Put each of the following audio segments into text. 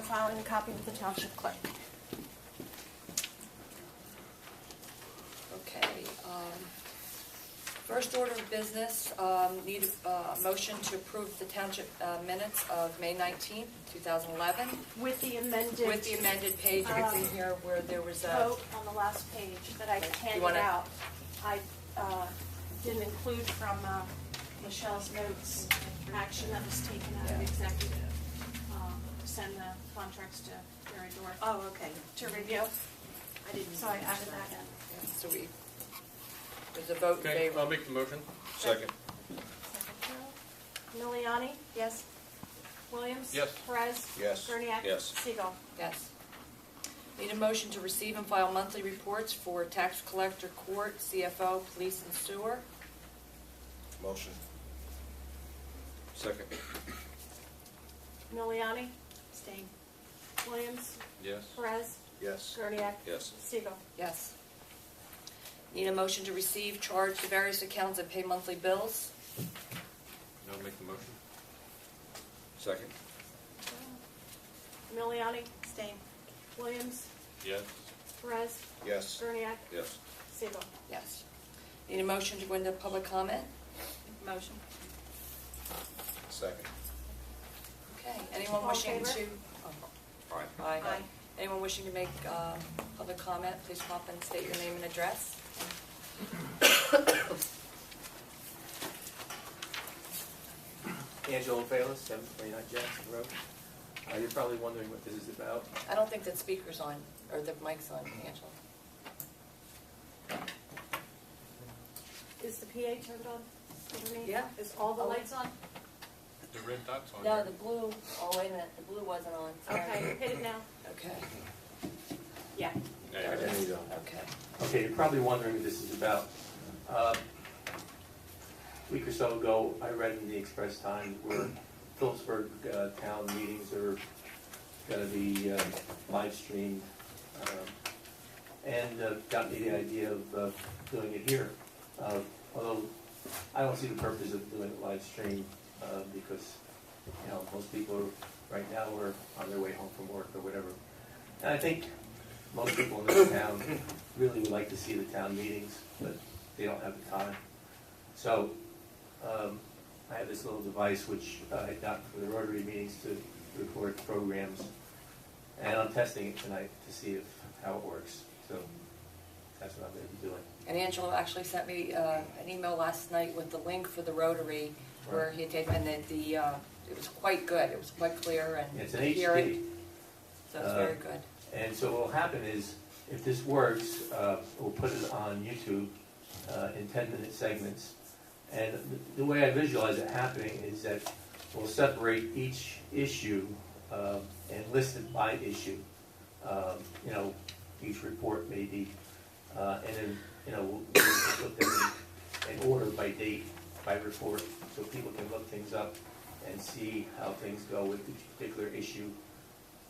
filing a copy with the township clerk. Okay. First order of business, need a motion to approve the township minutes of May 19th, 2011. With the amended. With the amended page, it's in here where there was a... Vote on the last page that I handed out. I didn't include from Michelle's notes action that was taken out of executive. Send the contracts to Gary Dorr. Oh, okay. To review. I didn't. So I added that in. Yeah, so there's a vote in Okay, favor. I'll make the motion. Second. Miliani? Yes. Williams? Yes. Perez? Yes. Gerniak? Yes. Siegel? Yes. Need a motion to receive and file monthly reports for tax collector, court, CFO, police, and sewer. Motion. Second. Miliani? Staying. Williams? Yes. Perez? Yes. Gerniak? Yes. Siegel? Yes. Need a motion to receive, charge to various accounts, and pay monthly bills. I'll make the motion. Second. Miliani? Staying. Williams? Yes. Perez? Yes. Gerniak? Yes. Siegel? Yes. Need a motion to go into public comment. Motion. Second. Okay. Anyone All in wishing favor? to... Aye. Aye. Aye. Anyone wishing to make public comment, please come up and state your name and address. Angelo Bayless, 729 Jackson Road. You're probably wondering what this is about. I don't think that speaker's on, or the mic's on, Angela. Is the PA turned on? Underneath? Yeah. Is all the lights on? The red dot's on No, the blue, oh, wait a minute, the blue wasn't on. Sorry. Okay, hit it now. Okay. Yeah. There it There is. you go. Okay. Okay, you're probably wondering what this is about. A week or so ago, I read in the Express Times where Phillipsburg town meetings are going to be live streamed, and got me the idea of doing it here. Although I don't see the purpose of doing it live stream because most people right now are on their way home from work or whatever. And I think most people in this town really would like to see the town meetings, but they don't have the time. So I have this little device which I got for the Rotary meetings to record programs, and I'm testing it tonight to see how it works. So that's what I'm going to be doing. And Angelo actually sent me an email last night with the link for the Rotary where he had taken, and it was quite good. It was quite clear and It's an coherent. HD. So it's very good. And so what will happen is, if this works, we'll put it on YouTube in 10-minute segments. And the way I visualize it happening is that we'll separate each issue and list it by issue. Each report maybe, and then we'll put them in order by date, by report, so people can look things up and see how things go with each particular issue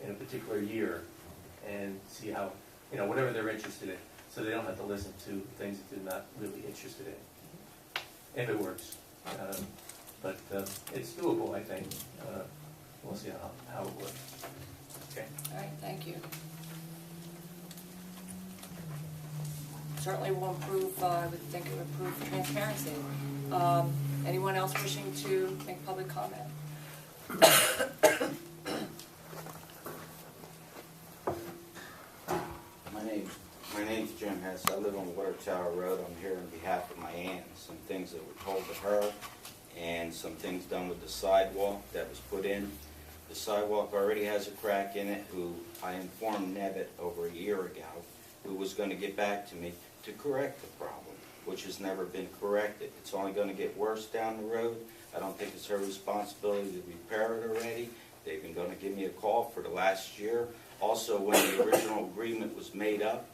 in a particular year, and see how, whatever they're interested in, so they don't have to listen to things that they're not really interested in, if it works. But it's doable, I think. We'll see how it works. Okay. All right, thank you. Certainly will improve, I would think it would improve transparency. Anyone else wishing to make public comment? My name's Jim Hess. I live on Water Tower Road. I'm here on behalf of my aunt. Some things that were told to her and some things done with the sidewalk that was put in. The sidewalk already has a crack in it, who I informed Nevitt over a year ago, who was going to get back to me to correct the problem, which has never been corrected. It's only going to get worse down the road. I don't think it's her responsibility to repair it already. They've been going to give me a call for the last year. Also, when the original agreement was made up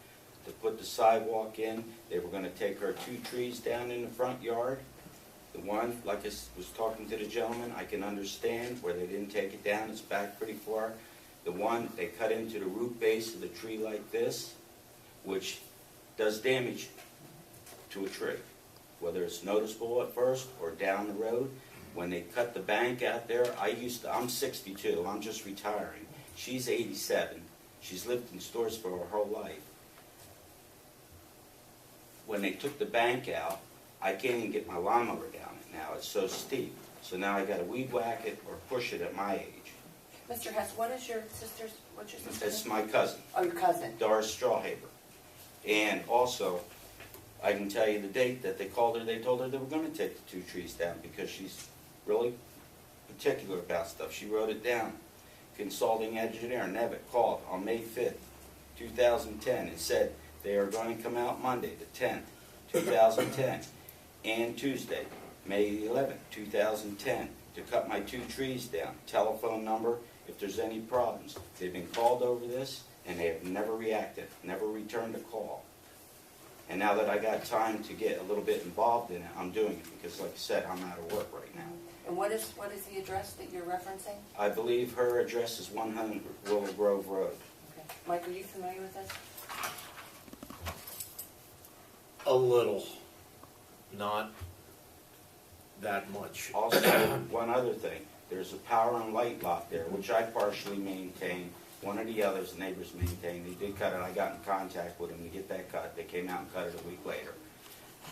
to put the sidewalk in, they were going to take our 2 trees down in the front yard. The one, like I was talking to the gentleman, I can understand where they didn't take it down. It's back pretty far. The one, they cut into the root base of the tree like this, which does damage to a tree, whether it's noticeable at first or down the road. When they cut the bank out there, I'm 62, I'm just retiring, She's 87. She's lived in stores for her whole life. When they took the bank out, I can't even get my lawnmower down it now. It's so steep. So now I got to weed whack it or push it at my age. Mr. Hess, what's your sister's It's name? my cousin, Oh, your cousin. Doris Strawhaber. And also, I can tell you the date that they called her. They told her they were going to take the 2 trees down because she's really particular about stuff. She wrote it down. Consulting engineer Nevitt called on May 5th, 2010 and said they are going to come out Monday, the 10th, 2010, and Tuesday, May 11th, 2010, to cut my 2 trees down. Telephone number if there's any problems. They've been called over this, and they have never reacted, never returned a call. And now that I got time to get a little bit involved in it, I'm doing it because, like I said, I'm out of work right now. And what is the address that you're referencing? I believe her address is 100 Willow Grove Road. Okay. Mike, are you familiar with this? A little, not that much. Also, one other thing, there's a power and light lot there, which I partially maintain. One of the others, neighbors maintain. They did cut it. I got in contact with them to get that cut. They came out and cut it a week later.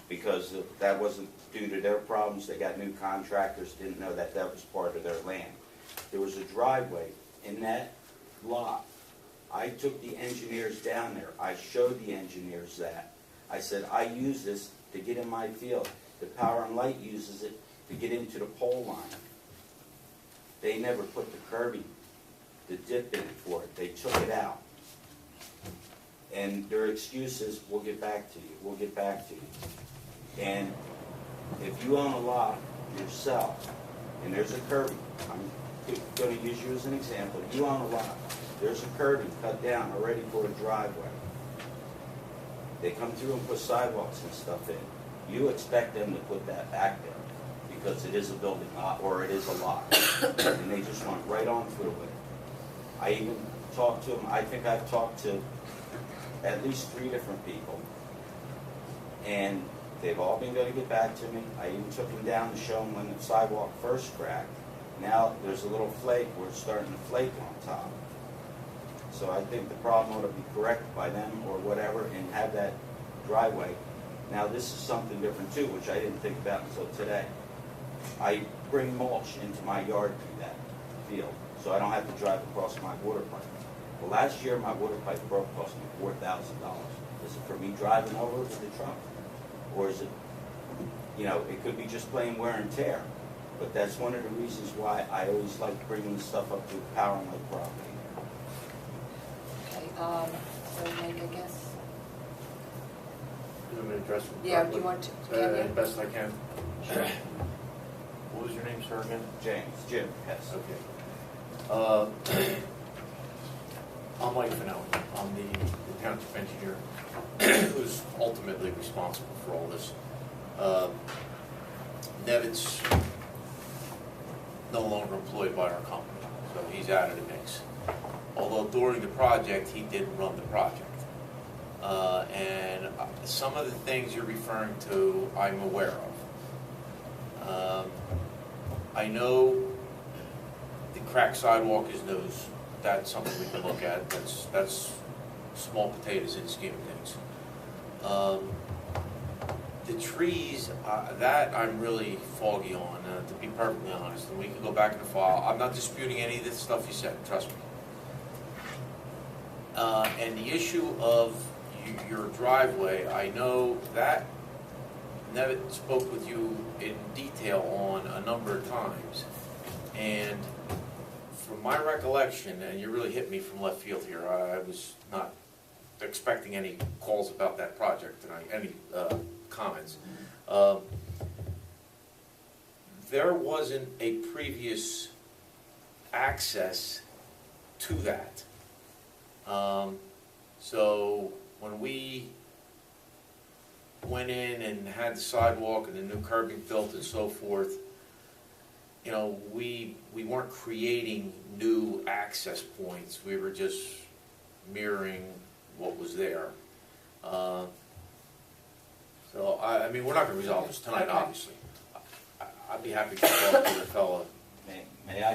Because that wasn't due to their problems. They got new contractors, didn't know that that was part of their land. There was a driveway in that lot. I took the engineers down there. I showed the engineers that. I said, I use this to get in my field. The power and light uses it to get into the pole line. They never put the curbing, the dip in it for it. They took it out. And their excuse is, we'll get back to you, we'll get back to you. And if you own a lot yourself, and there's a curbing, I'm going to use you as an example. You own a lot, there's a curbing cut down already for a driveway. They come through and put sidewalks and stuff in. You expect them to put that back there because it is a building lot or it is a lot. And they just went right on through it. I even talked to them, I think I've talked to at least 3 different people. And they've all been going to get back to me. I even took them down to show them when the sidewalk first cracked. Now there's a little flake where it's starting to flake on top. So I think the problem ought to be corrected by them or whatever and have that driveway. Now this is something different too, which I didn't think about until today. I bring mulch into my yard through that field, so I don't have to drive across my water pipe. Well, last year my water pipe broke, cost me $4,000. Is it for me driving over with the truck? Or is it, you know, it could be just plain wear and tear. But that's one of the reasons why I always like bringing the stuff up to power and light property. Okay, so Mike, I guess. I'm going to address them Yeah, do correctly. you want to, As best I can. What was your name, sir, again? Jim, yes. Okay. I'm Mike Finelli. I'm the township engineer who's ultimately responsible for all this. Nevitt's no longer employed by our company, so he's out of the mix. Although during the project, he did run the project. And some of the things you're referring to, I'm aware of. I know the cracked sidewalk is news. That's something we can look at. That's small potatoes in the scheme of things. The trees, that I'm really foggy on, to be perfectly honest. And we can go back in the file. I'm not disputing any of this stuff you said, trust me. And the issue of your driveway, I know that Nevitt spoke with you in detail on a number of times. And from my recollection, and you really hit me from left field here, I was not expecting any calls about that project tonight, any comments. There wasn't a previous access to that. So when we went in and had the sidewalk and the new curbing built and so forth, you know, we weren't creating new access points. We were just mirroring what was there. So, I mean, we're not going to resolve this tonight, obviously. I'd be happy to talk to the fellow. May I